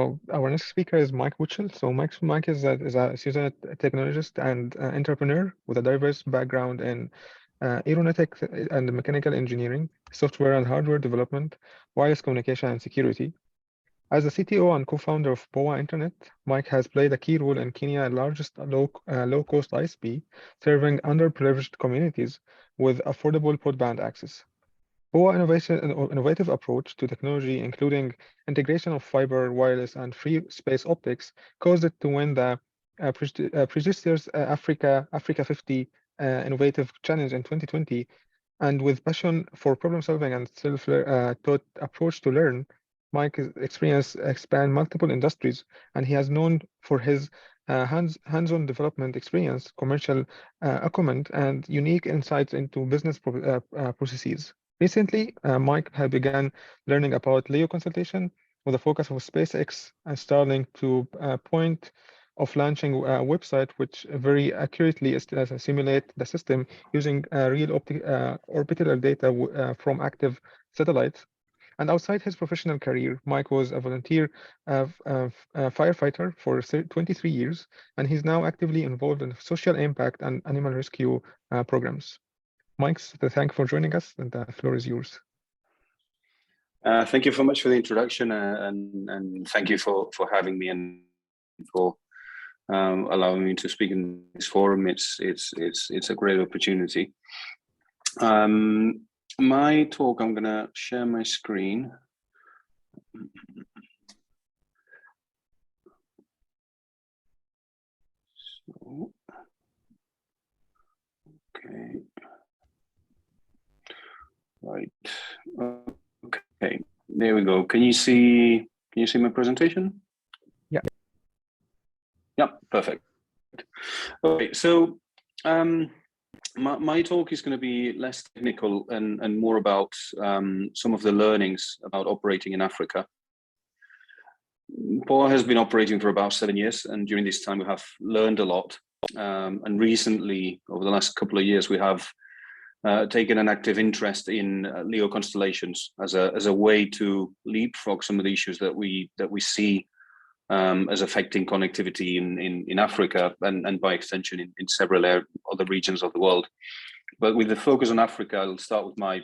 So our next speaker is Mike Puchol. So Mike is a seasoned technologist and entrepreneur with a diverse background in aeronautics and mechanical engineering, software and hardware development, wireless communication and security. As the CTO and co-founder of POA Internet, Mike has played a key role in Kenya's largest low-cost ISP, serving underprivileged communities with affordable broadband access. POA innovative approach to technology, including integration of fiber, wireless, and free space optics, caused it to win the prestigious Africa50 Innovative Challenge in 2020. And with passion for problem solving and self-taught approach to learn, Mike's experience expand multiple industries, and he has known for his hands-on development experience, commercial acumen, and unique insights into business processes. Recently, Mike had begun learning about LEO constellation with a focus on SpaceX and Starlink to a point of launching a website which very accurately simulate the system using real orbital data from active satellites. And outside his professional career, Mike was a volunteer firefighter for 23 years, and he's now actively involved in social impact and animal rescue programs. Mike, thank you for joining us, and the floor is yours. Thank you so much for the introduction, and thank you for having me and for allowing me to speak in this forum. It's a great opportunity. My talk, I'm going to share my screen. So, okay. Right. Okay. There we go. Can you see my presentation? Yeah. Yeah. Perfect. Okay. So, my talk is going to be less technical and more about some of the learnings about operating in Africa. POA has been operating for about 7 years, and during this time we have learned a lot. And recently, over the last couple of years, we have taken an active interest in LEO constellations as a way to leapfrog some of the issues that we see as affecting connectivity in Africa and by extension in several other regions of the world. But with the focus on Africa, I'll start with my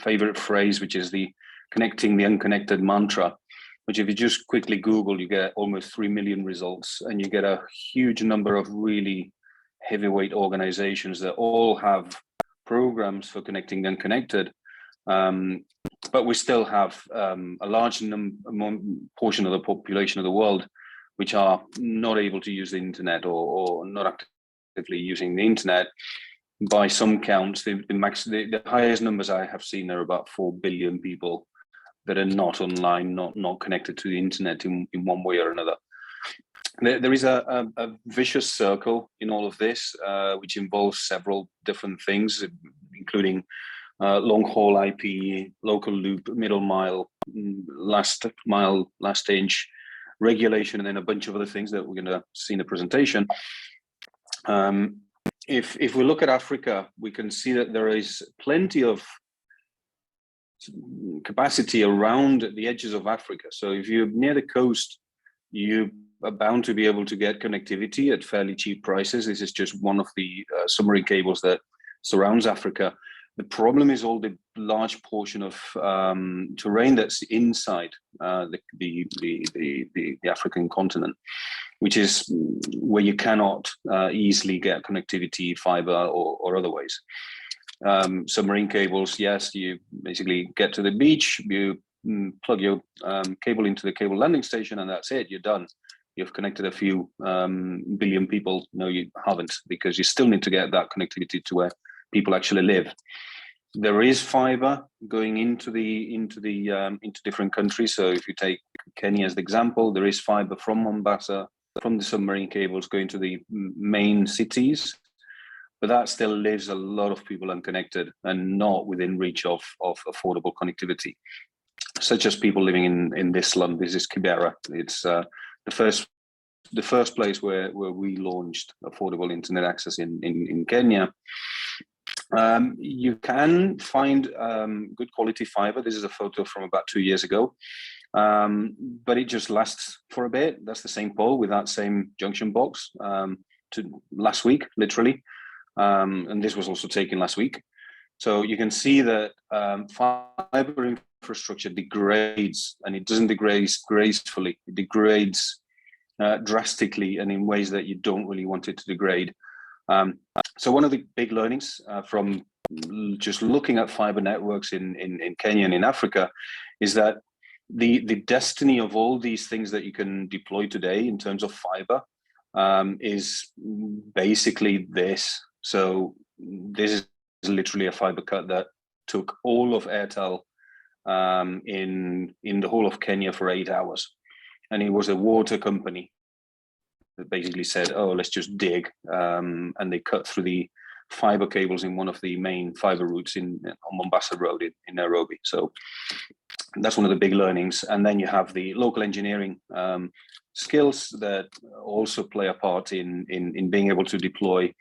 favorite phrase, which is the connecting the unconnected mantra, which if you just quickly Google, you get almost 3 million results, and you get a huge number of really heavyweight organizations that all have programs for connecting the unconnected. But we still have a large portion of the population of the world which are not able to use the internet or not actively using the internet. By some counts, the highest numbers I have seen are about 4 billion people that are not online, not connected to the internet in one way or another. There is a vicious circle in all of this, which involves several different things, including long haul IP, local loop, middle mile, last mile, last inch, regulation, and then a bunch of other things that we're going to see in the presentation. If we look at Africa, we can see that there is plenty of capacity around the edges of Africa. So if you're near the coast, you are bound to be able to get connectivity at fairly cheap prices. This is just one of the submarine cables that surrounds Africa. The problem is all the large portion of terrain that's inside the African continent, which is where you cannot easily get connectivity, fiber, or otherwise. Submarine cables, yes, you basically get to the beach, you plug your cable into the cable landing station, and that's it, you're done. You've connected a few billion people. No, you haven't, because you still need to get that connectivity to where people actually live. There is fiber going into different countries. So if you take Kenya as the example, there is fiber from Mombasa, from the submarine cables going to the main cities, but that still leaves a lot of people unconnected and not within reach of affordable connectivity, such as people living in this slum. This is Kibera. It's the first place where we launched affordable internet access in Kenya. You can find good quality fiber. This is a photo from about 2 years ago. but it just lasts for a bit. That's the same pole with that same junction box to last week, literally. And this was also taken last week. So you can see that fiber infrastructure degrades, and it doesn't degrade gracefully. It degrades drastically and in ways that you don't really want it to degrade. So one of the big learnings from just looking at fiber networks in Kenya and in Africa is that the destiny of all these things that you can deploy today in terms of fiber is basically this. So this is literally a fiber cut that took all of Airtel in the whole of Kenya for 8 hours. And it was a water company that basically said, oh, let's just dig. And they cut through the fiber cables in one of the main fiber routes on Mombasa Road in Nairobi. So that's one of the big learnings. And then you have the local engineering skills that also play a part in being able to deploy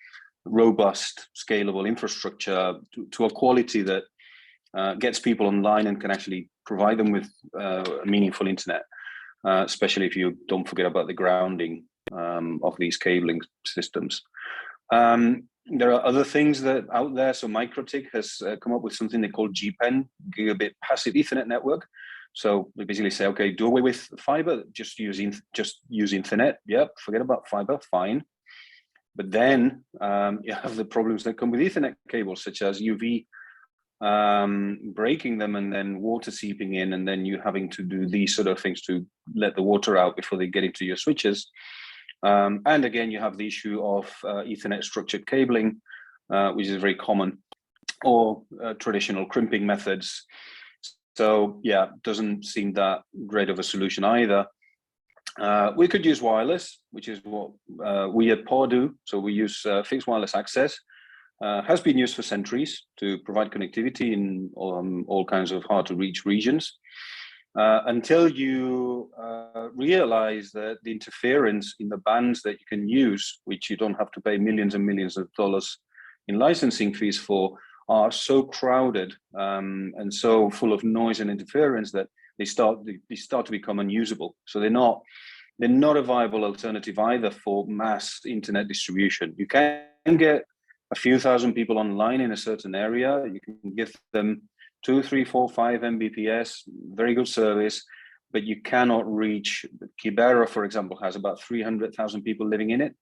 robust, scalable infrastructure to a quality that gets people online and can actually provide them with a meaningful internet, especially if you don't forget about the grounding of these cabling systems. There are other things that out there. So MikroTik has come up with something they call GPEN, Gigabit Passive Ethernet Network. So they basically say, okay, do away with fiber, just use Ethernet. Yep, forget about fiber, fine. But then you have the problems that come with Ethernet cables, such as UV breaking them and then water seeping in, and then you having to do these sort of things to let the water out before they get into your switches. And again, you have the issue of Ethernet structured cabling, which is very common, or traditional crimping methods. So yeah, doesn't seem that great of a solution either. We could use wireless, which is what we at PAW do. So we use fixed wireless access. Has been used for centuries to provide connectivity in all kinds of hard to reach regions. Until you realize that the interference in the bands that you can use, which you don't have to pay millions and millions of dollars in licensing fees for, are so crowded and so full of noise and interference that they start to become unusable. So they're not a viable alternative either for mass internet distribution. You can get a few thousand people online in a certain area. You can give them 2, 3, 4, 5 Mbps, very good service, but you cannot reach. Kibera, for example, has about 300,000 people living in it.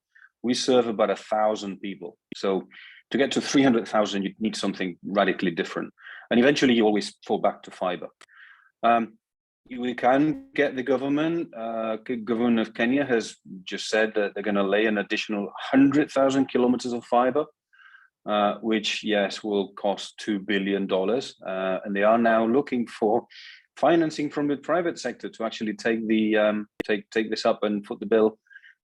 We serve about 1,000 people. So to get to 300,000, you need something radically different. And eventually you always fall back to fiber. We can get the government of Kenya has just said that they're going to lay an additional 100,000 kilometers of fiber, which, yes, will cost $2 billion. And they are now looking for financing from the private sector to actually take this up and foot the bill.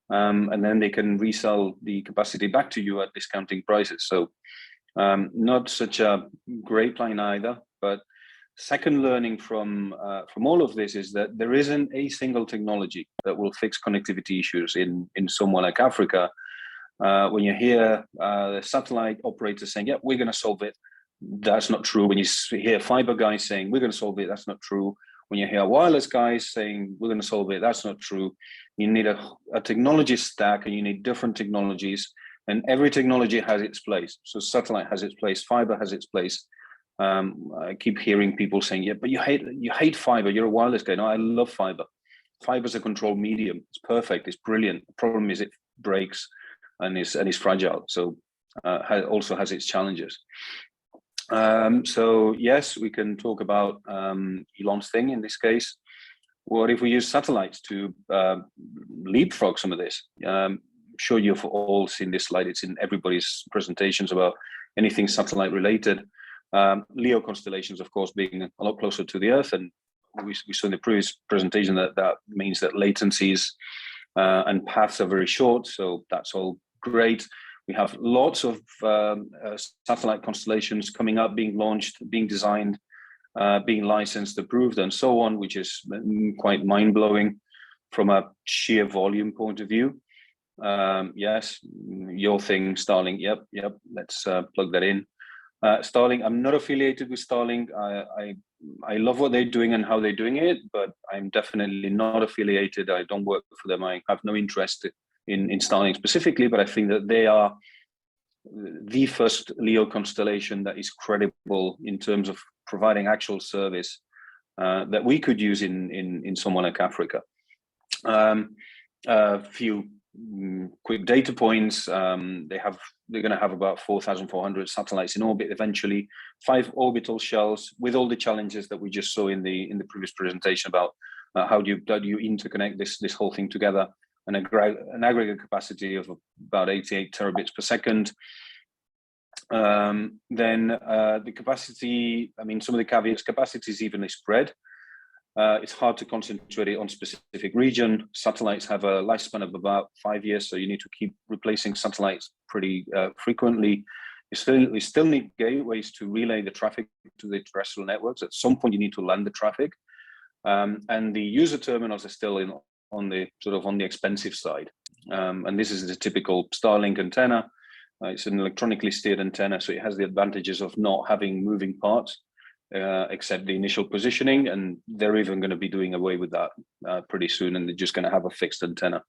And then they can resell the capacity back to you at discounting prices. So not such a great plan either. But second learning from all of this is that there isn't a single technology that will fix connectivity issues in somewhere like Africa. When you hear the satellite operators saying, yeah, we're going to solve it, that's not true. When you hear fiber guys saying, we're going to solve it, that's not true. When you hear wireless guys saying, we're going to solve it, that's not true. You need a technology stack, and you need different technologies, and every technology has its place. So satellite has its place, fiber has its place. I keep hearing people saying, yeah, but you hate fiber, you're a wireless guy. No, I love fiber. Fiber is a controlled medium. It's perfect, it's brilliant. The problem is it breaks and is fragile. So also has its challenges. So yes, we can talk about Elon's thing in this case. What if we use satellites to leapfrog some of this? I'm sure you've all seen this slide. It's in everybody's presentations about anything satellite related. LEO constellations, of course, being a lot closer to the Earth. And we saw in the previous presentation that means that latencies and paths are very short. So that's all great. We have lots of satellite constellations coming up, being launched, being designed, being licensed, approved, and so on, which is quite mind-blowing from a sheer volume point of view. Yes, your thing, Starlink. Yep. Let's plug that in. Starlink. I'm not affiliated with Starlink. I I love what they're doing and how they're doing it, but I'm definitely not affiliated. I don't work for them. I have no interest in Starlink specifically, but I think that they are the first LEO constellation that is credible in terms of providing actual service that we could use in somewhere like Africa. A few quick data points. They're going to have about 4,400 satellites in orbit eventually, 5 orbital shells, with all the challenges that we just saw in the previous presentation about how do you interconnect this whole thing together, and an aggregate capacity of about 88 terabits per second. Then the capacity, I mean, some of the caveats: capacity is evenly spread. It's hard to concentrate it on specific region. Satellites have a lifespan of about 5 years, so you need to keep replacing satellites pretty frequently. You still need gateways to relay the traffic to the terrestrial networks. At some point, you need to land the traffic, and the user terminals are still on the expensive side. And this is the typical Starlink antenna. It's an electronically steered antenna, so it has the advantages of not having moving parts. Except the initial positioning, and they're even going to be doing away with that pretty soon, and they're just going to have a fixed antenna.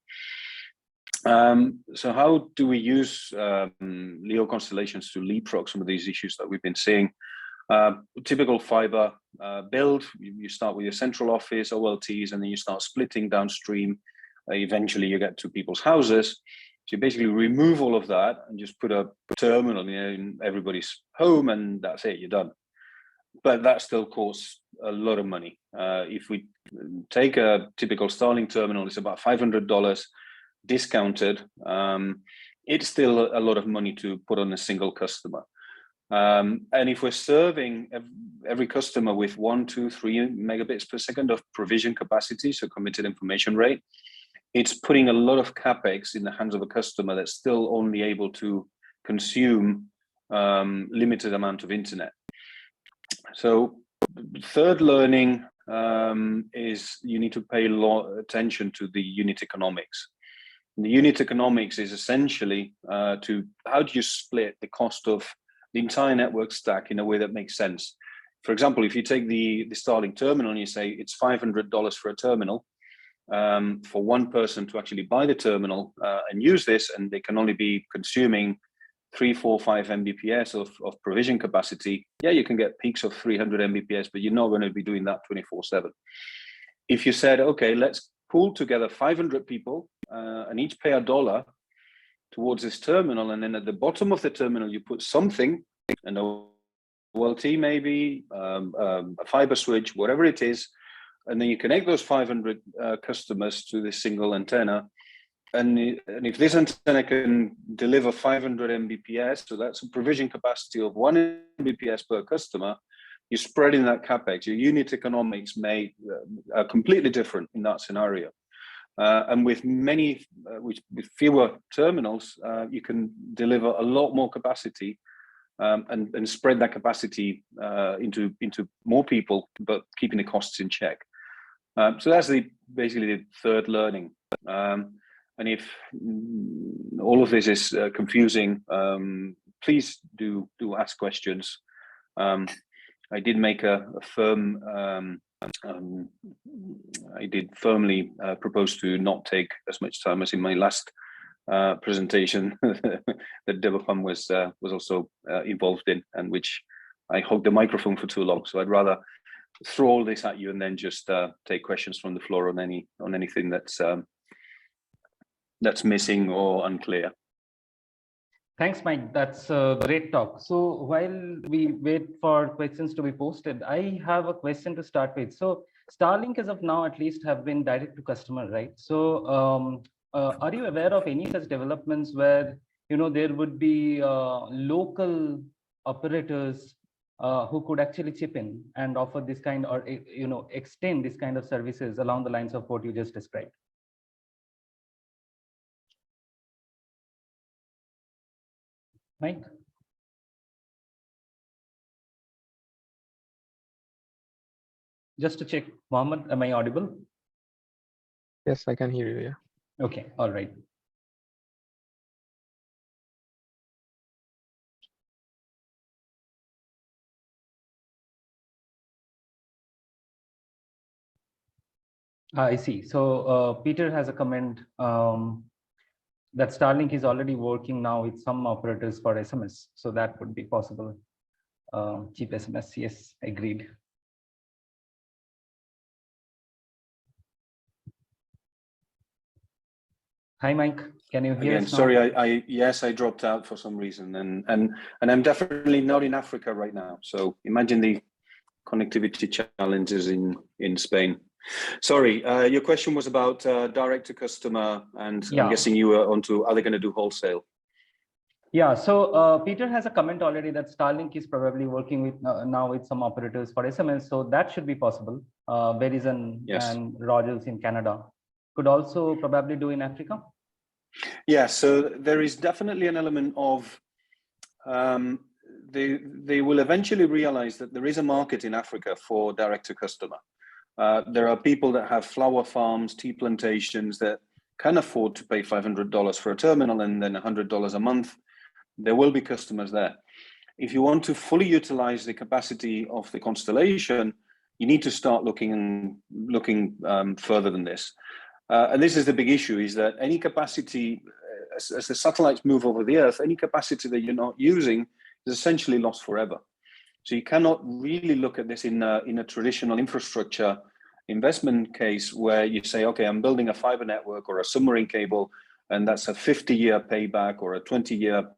So how do we use LEO constellations to leapfrog some of these issues that we've been seeing? Typical fiber build, you start with your central office, OLTs, and then you start splitting downstream. Eventually you get to people's houses. So you basically remove all of that and just put a terminal in everybody's home, and that's it, you're done. But that still costs a lot of money. If we take a typical Starlink terminal, it's about $500 discounted. It's still a lot of money to put on a single customer. And if we're serving every customer with 1, 2, 3 megabits per second of provision capacity, so committed information rate, it's putting a lot of capex in the hands of a customer that's still only able to consume limited amount of internet. So third learning is you need to pay a lot of attention to the unit economics. And the unit economics is essentially to how do you split the cost of the entire network stack in a way that makes sense. For example, if you take the Starlink terminal and you say it's $500 for a terminal, for one person to actually buy the terminal and use this, and they can only be consuming 3, 4, 5 Mbps of provision capacity, yeah, you can get peaks of 300 Mbps, but you're not going to be doing that 24/7. If you said, okay, let's pool together 500 people and each pay $1 towards this terminal, and then at the bottom of the terminal you put something, an OLT maybe, a fiber switch, whatever it is, and then you connect those 500 customers to this single antenna. And if this antenna can deliver 500 Mbps, so that's a provision capacity of 1 Mbps per customer, you're spreading that capex. Your unit economics are completely different in that scenario. And with with fewer terminals, you can deliver a lot more capacity and spread that capacity into more people, but keeping the costs in check. So that's basically the third learning. And if all of this is confusing, please do ask questions. I did make a firm, I did firmly propose to not take as much time as in my last presentation that Devapam was also involved in, and which I hogged the microphone for too long. So I'd rather throw all this at you and then just take questions from the floor on anything that's missing or unclear. Thanks, Mike. That's a great talk. So while we wait for questions to be posted, I have a question to start with. So Starlink, as of now, at least, have been direct to customer, right? So are you aware of any such developments where there would be local operators who could actually chip in and offer this kind, or extend this kind of services along the lines of what you just described? Mike? Just to check, Mohammed, am I audible? Yes, I can hear you, yeah. Okay, all right. I see. So Peter has a comment that Starlink is already working now with some operators for SMS. So that would be possible. Cheap SMS, yes, agreed. Hi, Mike. Can you hear Again, us now? sorry, yes, I dropped out for some reason, and I'm definitely not in Africa right now. So imagine the connectivity challenges in Spain. Sorry, your question was about direct to customer, and Yeah. I'm guessing you were onto, are they going to do wholesale? Yeah, so Peter has a comment already that Starlink is probably working with now with some operators for SMS, so that should be possible. Verizon and Rogers in Canada could also probably do in Africa. Yeah, so there is definitely an element of they will eventually realize that there is a market in Africa for direct to customer. There are people that have flower farms, tea plantations that can afford to pay $500 for a terminal and then $100 a month. There will be customers there. If you want to fully utilize the capacity of the constellation, you need to start looking further than this. And this is the big issue, is that any capacity, as the satellites move over the Earth, any capacity that you're not using is essentially lost forever. So you cannot really look at this in a traditional infrastructure investment case where you say, okay, I'm building a fiber network or a submarine cable, and that's a 50-year payback or a 20-year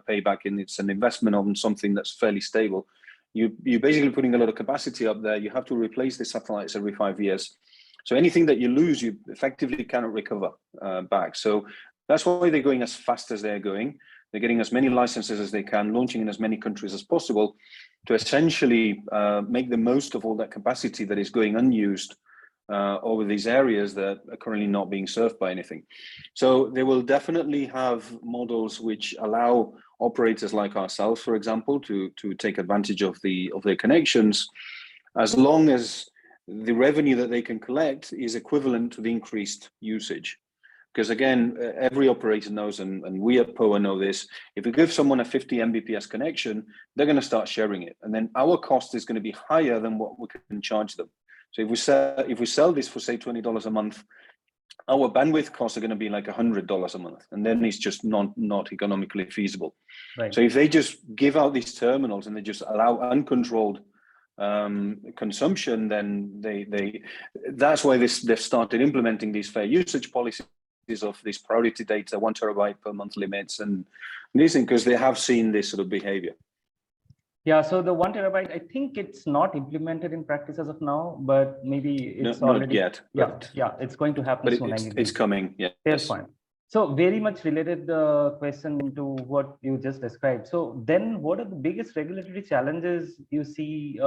payback, and it's an investment on something that's fairly stable. You're basically putting a lot of capacity up there. You have to replace the satellites every 5 years. So anything that you lose, you effectively cannot recover back. So that's why they're going as fast as they're going. They're getting as many licenses as they can, launching in as many countries as possible to essentially make the most of all that capacity that is going unused over these areas that are currently not being served by anything. So they will definitely have models which allow operators like ourselves, for example, to take advantage of their connections, as long as the revenue that they can collect is equivalent to the increased usage. Because again, every operator knows, and we at POA know this, if we give someone a 50 Mbps connection, they're going to start sharing it. And then our cost is going to be higher than what we can charge them. So if we sell this for, say, $20 a month, our bandwidth costs are going to be like $100 a month. And then it's just not economically feasible. Right. So if they just give out these terminals and they just allow uncontrolled consumption, then that's why they've started implementing these fair usage policies of these priority data, 1 terabyte per month limits, and these things, because they have seen this sort of behavior. Yeah, so the 1 terabyte, I think it's not implemented in practice as of now, but maybe it's already. Not yet. Yeah, it's going to happen soon. It's coming. Yeah. Fair point. So very much related question to what you just described. So then, what are the biggest regulatory challenges you see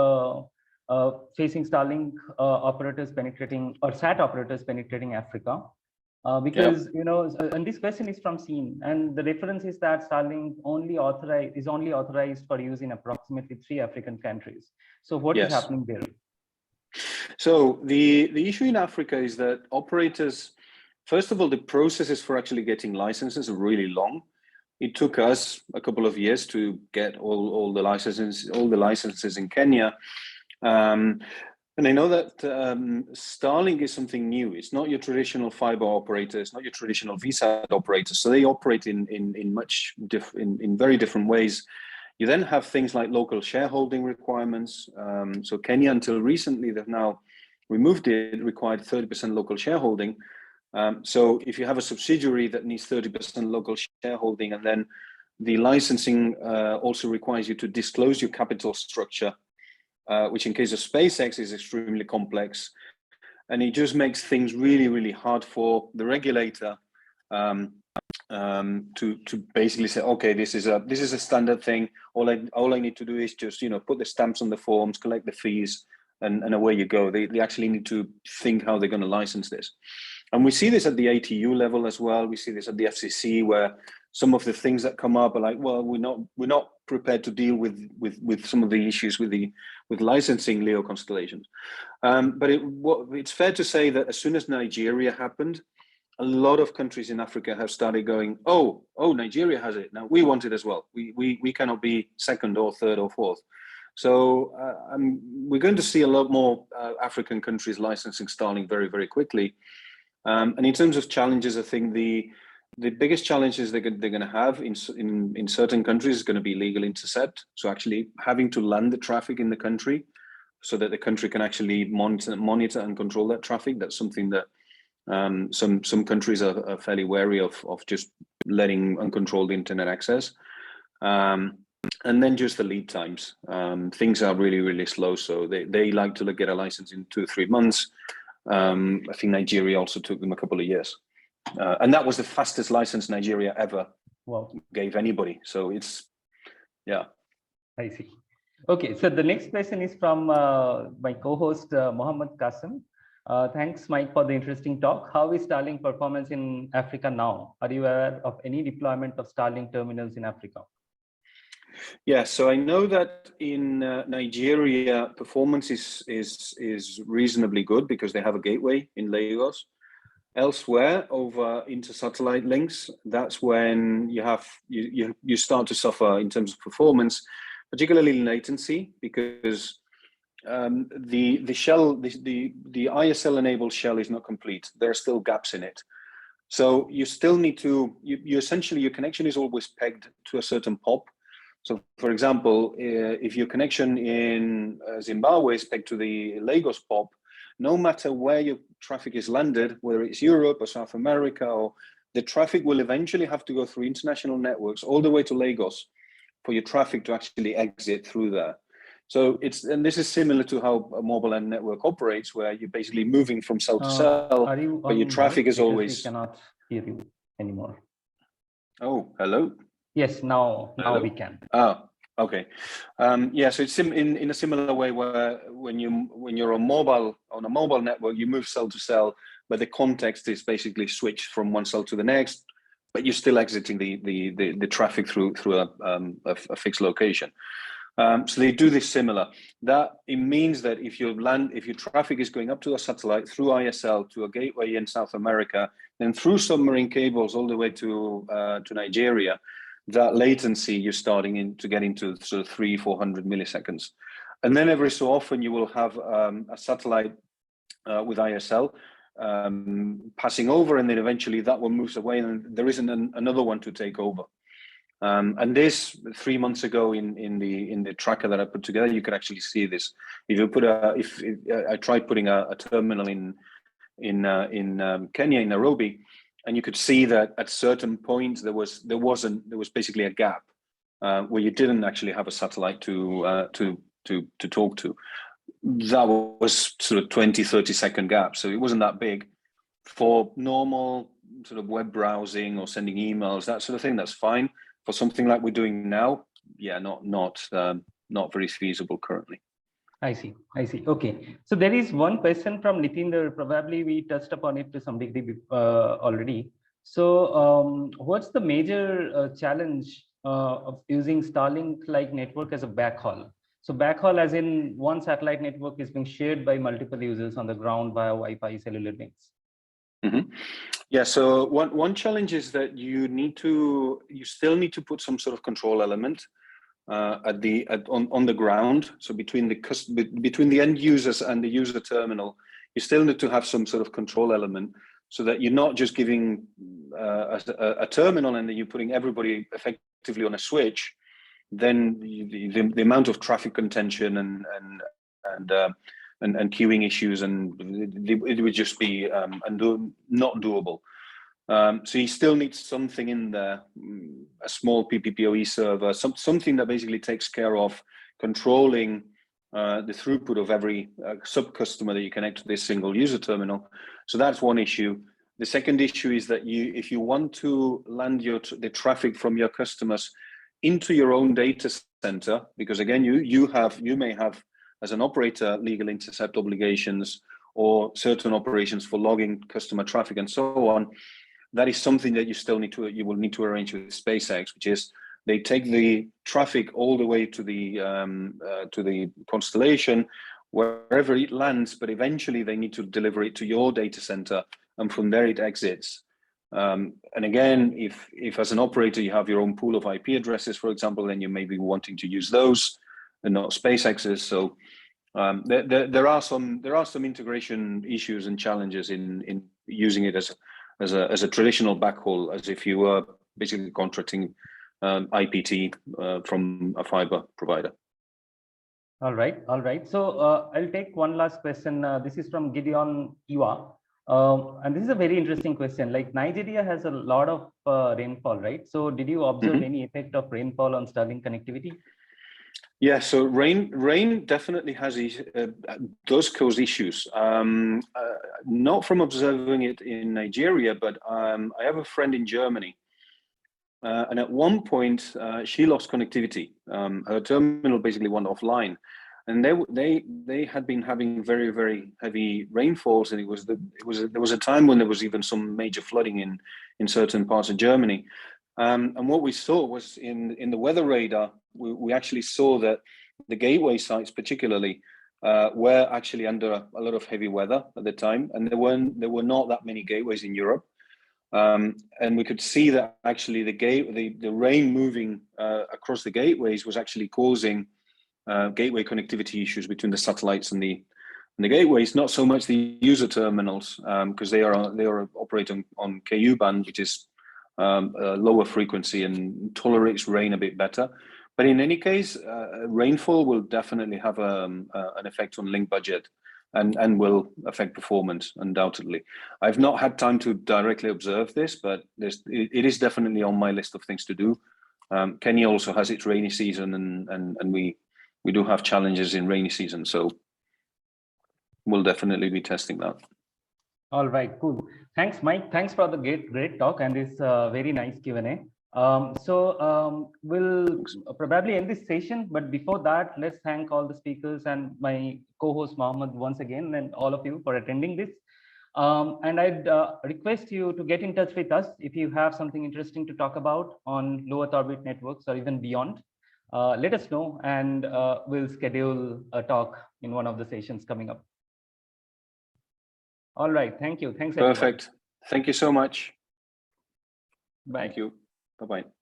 facing Starlink operators penetrating, or SAT operators penetrating Africa? Because and this question is from Scene, and the reference is that Starlink is only authorized for use in approximately 3 African countries. So what is happening there? So the issue in Africa is that operators, first of all, the processes for actually getting licenses are really long. It took us a couple of years to get all the licenses in Kenya. And I know that Starlink is something new. It's not your traditional fiber operator. It's not your traditional VSAT operator. So they operate in very different ways. You then have things like local shareholding requirements. So Kenya, until recently, they've now removed it, required 30% local shareholding. So if you have a subsidiary that needs 30% local shareholding, and then the licensing also requires you to disclose your capital structure, which in case of SpaceX is extremely complex, and it just makes things really, really hard for the regulator to basically say, okay, this is a standard thing. All I need to do is just put the stamps on the forms, collect the fees, and away you go. They actually need to think how they're going to license this, and we see this at the ATU level as well. We see this at the FCC, where some of the things that come up are like, well, we're not prepared to deal with some of the issues with licensing LEO constellations. But it's fair to say that as soon as Nigeria happened, a lot of countries in Africa have started going, oh, Nigeria has it, now we want it as well. We cannot be second or third or fourth. So we're going to see a lot more African countries licensing Starlink very, very quickly. And in terms of challenges, I think the biggest challenges they're going to have in certain countries is going to be legal intercept. So actually having to land the traffic in the country so that the country can actually monitor and control that traffic. That's something that some countries are fairly wary of just letting uncontrolled internet access. And then just the lead times. Things are really, really slow. So they like to get a license in 2 or 3 months. I think Nigeria also took them a couple of years. And that was the fastest license Nigeria ever gave anybody. So it's, yeah. I see. Okay, so the next question is from my co-host, Mohammed Qasim. Thanks, Mike, for the interesting talk. How is Starlink performance in Africa now? Are you aware of any deployment of Starlink terminals in Africa? Yeah, so I know that in Nigeria, performance is reasonably good because they have a gateway in Lagos. Elsewhere, over inter-satellite links, that's when you start to suffer in terms of performance, particularly latency, because the ISL enabled shell is not complete. There are still gaps in it. So you still need to, you essentially, your connection is always pegged to a certain POP. So for example, if your connection in Zimbabwe is pegged to the Lagos POP, no matter where your traffic is landed, whether it's Europe or South America, or the traffic will eventually have to go through international networks all the way to Lagos for your traffic to actually exit through there. So and this is similar to how a mobile end network operates, where you're basically moving from cell to cell, but your traffic is always. We cannot hear you anymore. Oh, hello. Yes, now we can. Oh, okay. Yeah, so it's in a similar way where when you're on a mobile network, you move cell to cell, but the context is basically switched from one cell to the next, but you're still exiting the traffic through a fixed location. So they do this similar. That it means that if your traffic is going up to a satellite through ISL to a gateway in South America, then through submarine cables all the way to Nigeria, that latency you're starting to get into sort of 300-400 milliseconds. And then every so often you will have a satellite with ISL passing over, and then eventually that one moves away and there isn't another one to take over. And this 3 months ago in the tracker that I put together, you could actually see this. If you put I tried putting a terminal in Kenya, in Nairobi, and you could see that at certain points there was basically a gap where you didn't actually have a satellite to talk to. That was sort of 20-30 second gap, so it wasn't that big. For normal sort of web browsing or sending emails, that sort of thing, that's fine. For something like we're doing now, yeah, not very feasible currently. I see. Okay. So there is one question from Nitinder. Probably we touched upon it to some degree already. So what's the major challenge of using Starlink-like network as a backhaul? So backhaul as in one satellite network is being shared by multiple users on the ground via Wi-Fi cellular links. Mm-hmm. Yeah, so one challenge is that you still need to put some sort of control element on the ground. So between the end users and the user terminal, you still need to have some sort of control element, so that you're not just giving a terminal and then you're putting everybody effectively on a switch. Then the amount of traffic contention and queuing issues, and it would just be not doable. So you still need something in there, a small PPPoE server, something that basically takes care of controlling the throughput of every sub-customer that you connect to this single user terminal. So that's one issue. The second issue is that if you want to land the traffic from your customers into your own data center, because again, you may have, as an operator, legal intercept obligations or certain operations for logging customer traffic and so on. That is something that you will need to arrange with SpaceX, which is they take the traffic all the way to the constellation, wherever it lands, but eventually they need to deliver it to your data center, and from there it exits. And again, if as an operator you have your own pool of IP addresses, for example, then you may be wanting to use those. not SpaceX's. So there are some integration issues and challenges in using it as a traditional backhaul, as if you were basically contracting IPT from a fiber provider. All right. So I'll take one last question. This is from Gideon Iwa. And this is a very interesting question. Like, Nigeria has a lot of rainfall, right? So did you observe any effect of rainfall on Starlink connectivity? Yeah, so rain definitely does cause issues. Not from observing it in Nigeria, but I have a friend in Germany. And at one point, she lost connectivity. Her terminal basically went offline, and they had been having very, very heavy rainfalls, and there was a time when there was even some major flooding in certain parts of Germany. And what we saw was in the weather radar, we actually saw that the gateway sites, particularly, were actually under a lot of heavy weather at the time, and there were not that many gateways in Europe. And we could see that actually the rain moving across the gateways was actually causing gateway connectivity issues between the satellites and the gateways. Not so much the user terminals, because they are operating on Ku band, which is a lower frequency and tolerates rain a bit better. But in any case, rainfall will definitely have an effect on link budget. And will affect performance, undoubtedly. I've not had time to directly observe this, but it is definitely on my list of things to do. Kenya also has its rainy season, and we do have challenges in rainy season, so we'll definitely be testing that. All right, cool. Thanks, Mike. Thanks for the great talk and this very nice Q&A. We'll probably end this session, but before that, let's thank all the speakers and my co-host Mohammed once again, and all of you for attending this. And I'd request you to get in touch with us if you have something interesting to talk about on low Earth orbit networks or even beyond. Let us know, and we'll schedule a talk in one of the sessions coming up. All right, thank you. Thanks, everyone. Perfect. Thank you so much. Bye. Thank you. Bye-bye.